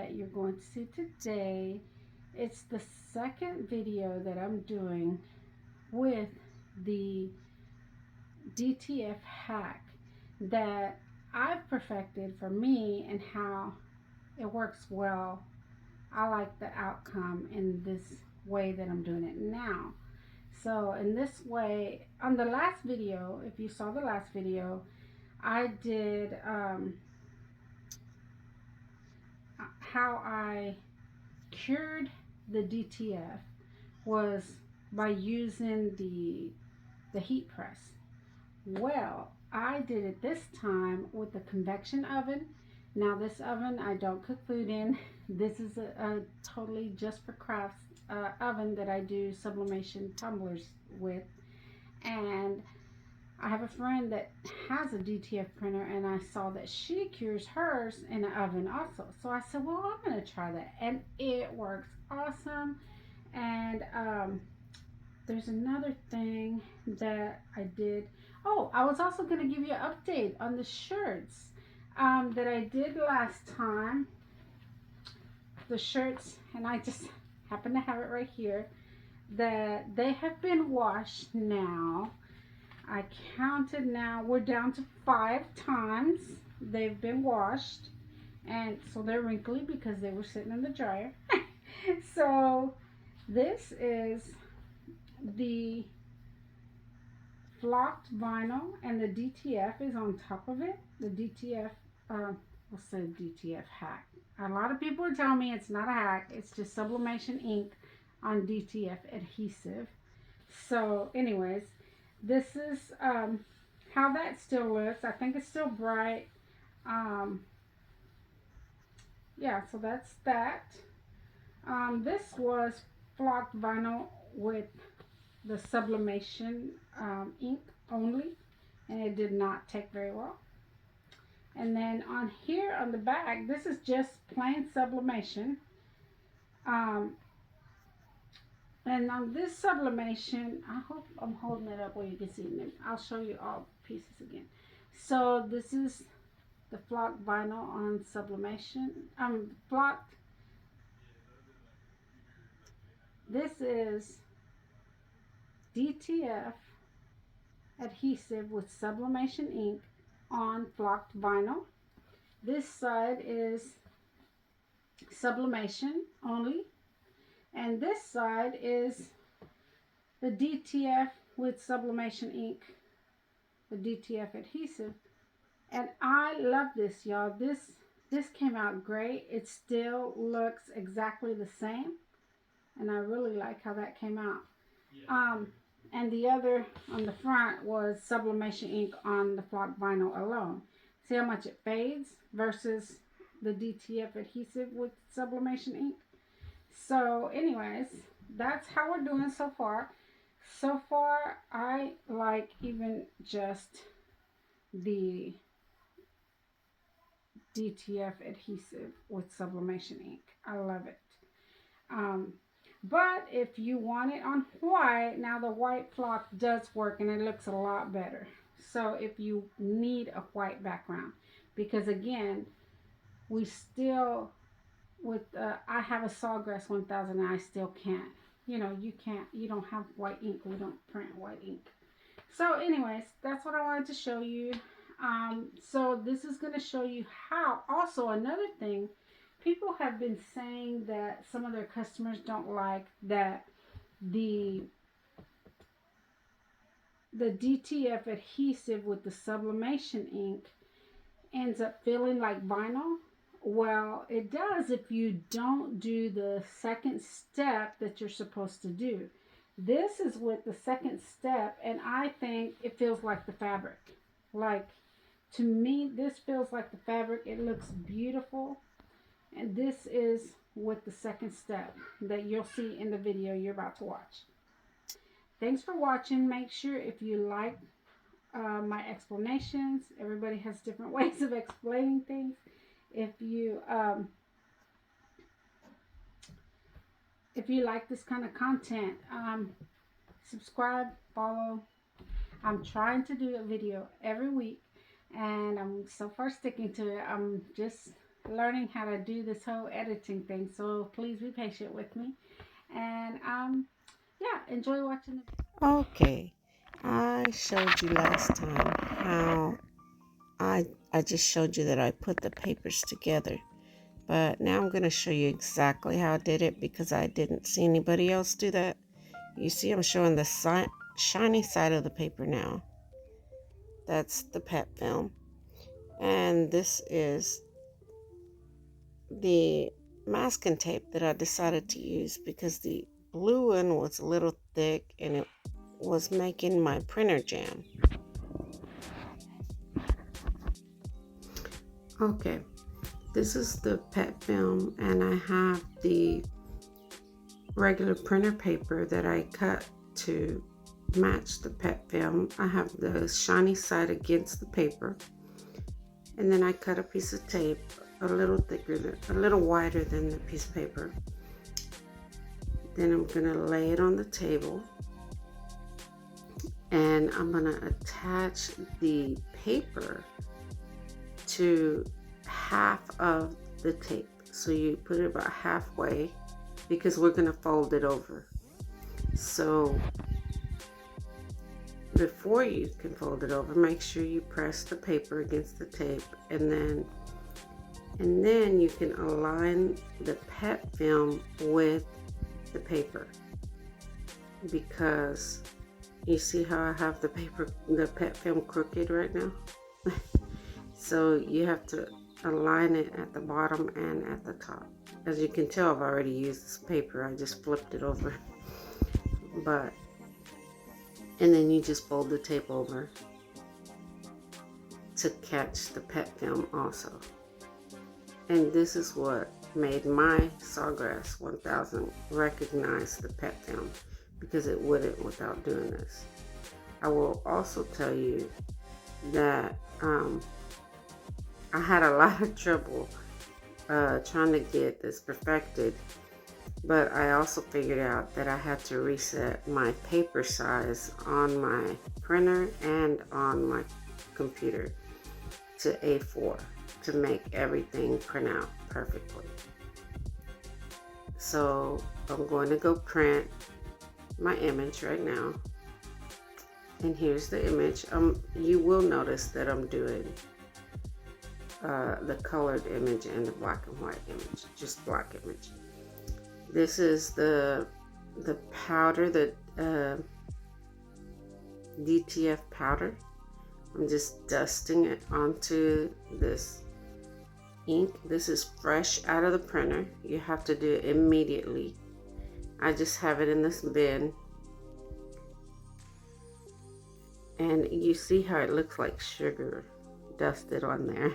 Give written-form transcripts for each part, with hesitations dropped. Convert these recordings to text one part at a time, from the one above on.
that you're going to see today. It's the second video that I'm doing with the DTF hack that I've perfected for me and how it works well. I like the outcome in this way that I'm doing it now. So in this way, on the last video, if you saw the last video, I did how I cured the DTF was by using the heat press. Well, I did it this time with the convection oven. Now this oven I don't cook food in. This is a totally just for crafts oven that I do sublimation tumblers with. And I have a friend that has a DTF printer, and I saw that she cures hers in an oven also. So I said, well, I'm going to try that. And it works awesome. And there's another thing that I did. Oh, I was also going to give you an update on the shirts that I did last time. The shirts, and I just happen to have it right here, that they have been washed now. I counted now, we're down to 5 times they've been washed. And so they're wrinkly because they were sitting in the dryer. So this is the flocked vinyl, and the DTF is on top of it. The DTF, we'll say DTF hack. A lot of people are telling me it's not a hack, it's just sublimation ink on DTF adhesive. So anyways, this is how that still looks. I think it's still bright. Yeah, so that's that. This was flocked vinyl with the sublimation ink only, and it did not take very well. And then on here on the back, this is just plain sublimation. And on this sublimation, I hope I'm holding it up where you can see it. I'll show you all pieces again. So this is the flocked vinyl on sublimation. Flocked. This is DTF adhesive with sublimation ink on flocked vinyl. This side is sublimation only, and this side is the DTF with sublimation ink, the DTF adhesive. And I love this, y'all. This came out great. It still looks exactly the same, and I really like how that came out. And the other on the front was sublimation ink on the flocked vinyl alone. See how much it fades versus the DTF adhesive with sublimation ink. So anyways, that's how we're doing so far. So far, I like even just the DTF adhesive with sublimation ink. I love it. But if you want it on white, now the white flock does work and it looks a lot better. So if you need a white background, because again, we still, with I have a Sawgrass 1000 and I still can't, you don't have white ink. We don't print white ink. So anyways, that's what I wanted to show you. So this is going to show you how. Also, another thing, people have been saying that some of their customers don't like that the DTF adhesive with the sublimation ink ends up feeling like vinyl. Well, it does if you don't do the second step that you're supposed to do. This is with the second step, and I think it feels like the fabric. Like, to me, this feels like the fabric. It looks beautiful. And this is with the second step that you'll see in the video you're about to watch. Thanks for watching. Make sure if you like my explanations, everybody has different ways of explaining things. If you like this kind of content, subscribe, follow. I'm trying to do a video every week, and I'm so far sticking to it. I'm just learning how to do this whole editing thing. So please be patient with me. And yeah, enjoy watching the Okay, I showed you last time how I just showed you that I put the papers together. But now I'm going to show you exactly how I did it because I didn't see anybody else do that. You see I'm showing the shiny side of the paper now. That's the pet film. And this is the masking tape that I decided to use because the blue one was a little thick and it was making my printer jam. Okay, this is the pet film and I have the regular printer paper that I cut to match the pet film. I have the shiny side against the paper, and then I cut a piece of tape a little thicker, a little wider than the piece of paper. Then I'm gonna lay it on the table and I'm gonna attach the paper to half of the tape. So you put it about halfway because we're gonna fold it over. So before you can fold it over, make sure you press the paper against the tape and then you can align the pet film with the paper, because you see how I have the pet film crooked right now. So you have to align it at the bottom and at the top. As you can tell, I've already used this paper. I just flipped it over. And then you just fold the tape over to catch the pet film also. And this is what made my Sawgrass 1000 recognize the pet film, because it wouldn't without doing this. I will also tell you that I had a lot of trouble trying to get this perfected, but I also figured out that I had to reset my paper size on my printer and on my computer to A4 to make everything print out perfectly. So I'm going to go print my image right now. And here's the image. You will notice that I'm doing the colored image and the black and white image, just black image. This is the powder, the DTF powder. I'm just dusting it onto this ink. This is fresh out of the printer. You have to do it immediately. I just have it in this bin. And you see how it looks like sugar dusted on there.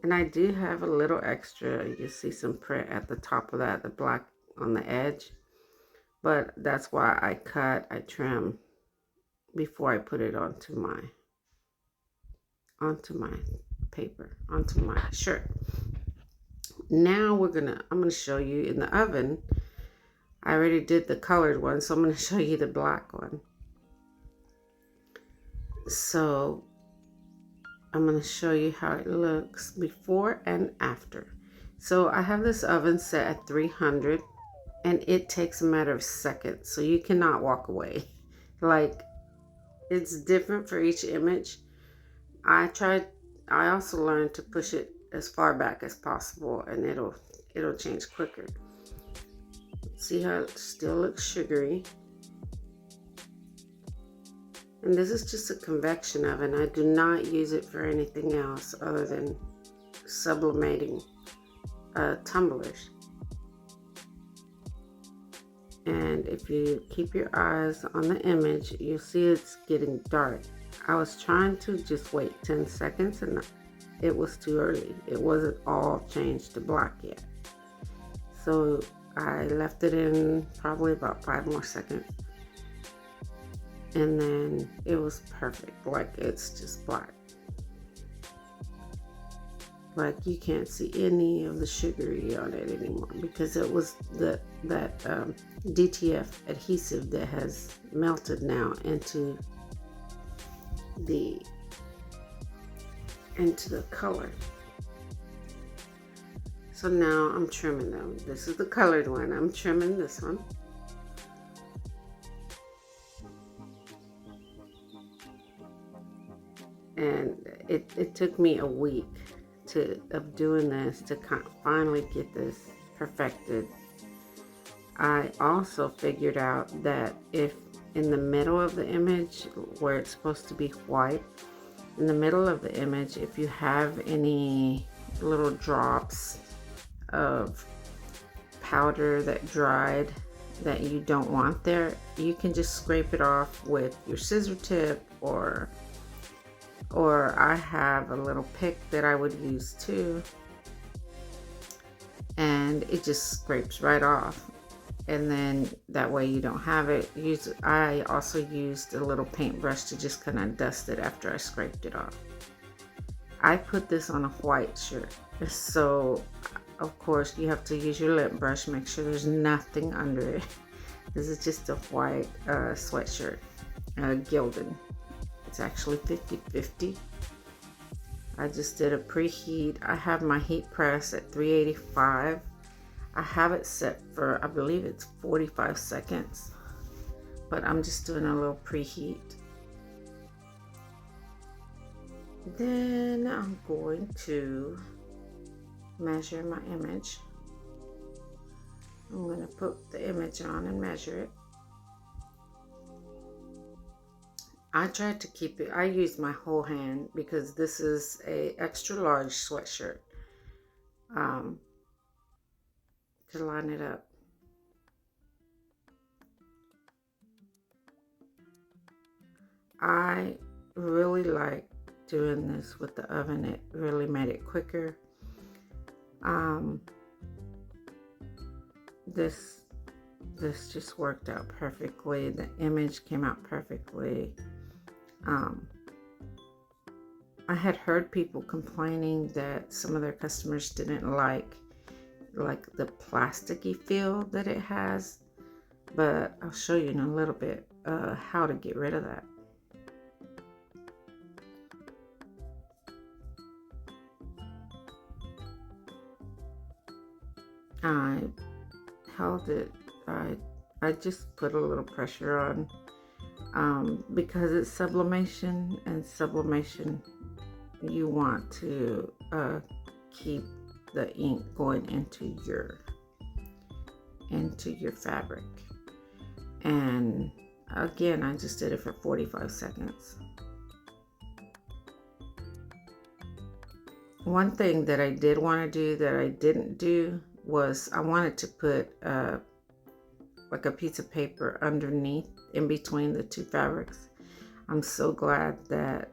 And I do have a little extra. You see some print at the top of that, the black on the edge. But that's why I trim before I put it onto my paper, onto my shirt. Now I'm gonna show you in the oven. I already did the colored one, so I'm gonna show you the black one. So I'm going to show you how it looks before and after. So I have this oven set at 300 and it takes a matter of seconds. So you cannot walk away. Like, it's different for each image. I also learned to push it as far back as possible and it'll change quicker. See how it still looks sugary. And this is just a convection oven. I do not use it for anything else other than sublimating tumblers. And if you keep your eyes on the image, you'll see it's getting dark. I was trying to just wait 10 seconds and it was too early. It wasn't all changed to black yet. So I left it in probably about 5 more seconds. And then it was perfect. Like, it's just black. Like, you can't see any of the sugary on it anymore because it was that DTF adhesive that has melted now into the color. So now I'm trimming them. This is the colored one. I'm trimming this one. And it took me a week of doing this to finally get this perfected. I also figured out that if in the middle of the image where it's supposed to be white, in the middle of the image, if you have any little drops of powder that dried that you don't want there, you can just scrape it off with your scissor tip, or I have a little pick that I would use too, and it just scrapes right off. And then that way you don't have it. I also used a little paintbrush to just kind of dust it after I scraped it off. I put this on a white shirt, so of course you have to use your lip brush, make sure there's nothing under it. This is just a white sweatshirt, gilded. It's actually 50-50. I just did a preheat. I have my heat press at 385. I have it set for, I believe it's 45 seconds, but I'm just doing a little preheat. Then I'm going to measure my image. I'm going to put the image on and measure it. I tried to keep it, I used my whole hand because this is a extra large sweatshirt, to line it up. I really like doing this with the oven. It really made it quicker. This just worked out perfectly. The image came out perfectly. I had heard people complaining that some of their customers didn't like the plasticky feel that it has, but I'll show you in a little bit how to get rid of that. I held it, I just put a little pressure on, because it's sublimation, and sublimation, you want to keep the ink going into your fabric. And again, I just did it for 45 seconds. One thing that I did want to do that I didn't do was I wanted to put like a piece of paper underneath, in between the two fabrics. I'm so glad that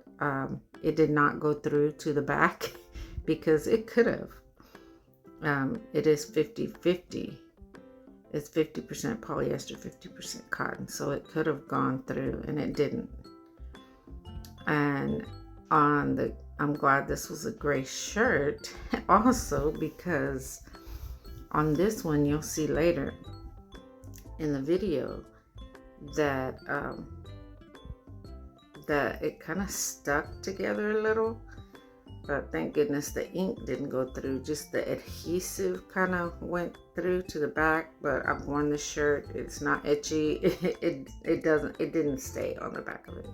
it did not go through to the back because it could have. It is 50-50. It's 50% polyester, 50% cotton, so it could have gone through, and it didn't. And I'm glad this was a gray shirt also, because on this one you'll see later in the video that that it kind of stuck together a little, but thank goodness the ink didn't go through, just the adhesive kind of went through to the back. But I've worn the shirt, it's not itchy. It didn't stay on the back of it.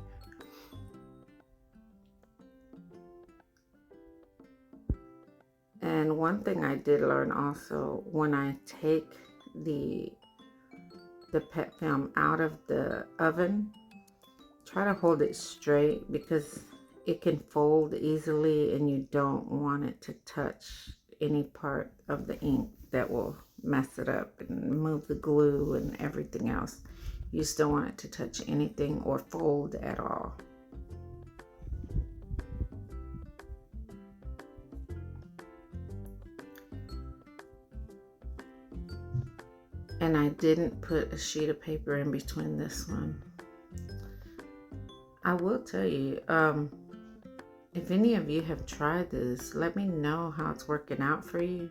And one thing I did learn also, when I take the pet film out of the oven, try to hold it straight, because it can fold easily and you don't want it to touch any part of the ink that will mess it up and move the glue and everything else. You just don't want it to touch anything or fold at all. And I didn't put a sheet of paper in between this one. I will tell you, if any of you have tried this, let me know how it's working out for you.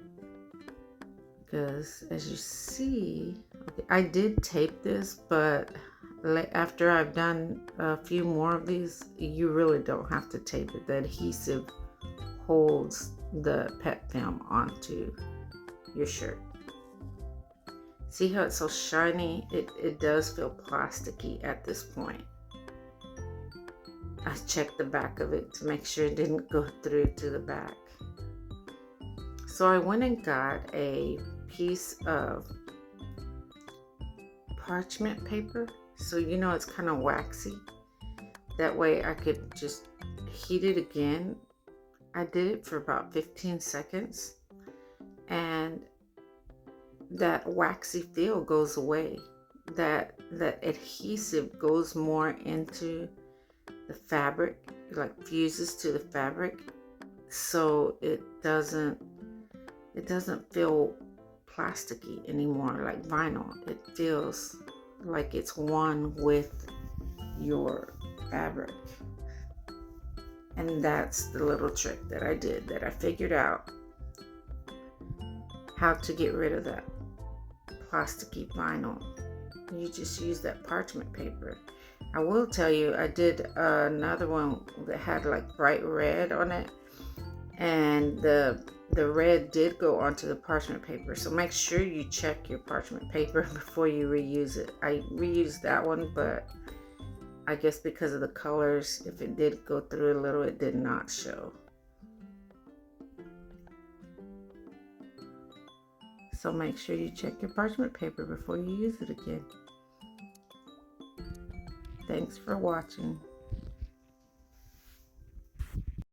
Because as you see, okay, I did tape this, but after I've done a few more of these, you really don't have to tape it. The adhesive holds the pet film onto your shirt. See how it's so shiny? It does feel plasticky at this point. I checked the back of it to make sure it didn't go through to the back. So I went and got a piece of parchment paper. So you know it's kind of waxy. That way I could just heat it again. I did it for about 15 seconds and that waxy feel goes away. That adhesive goes more into the fabric, like fuses to the fabric, so it doesn't feel plasticky anymore like vinyl. It feels like it's one with your fabric. And that's the little trick that I did, that I figured out how to get rid of that plasticky vinyl. You just use that parchment paper. I will tell you, I did another one that had like bright red on it, and the red did go onto the parchment paper. So make sure you check your parchment paper before you reuse it. I reused that one, but I guess because of the colors, if it did go through a little, it did not show. So make sure you check your parchment paper before you use it again. Thanks for watching.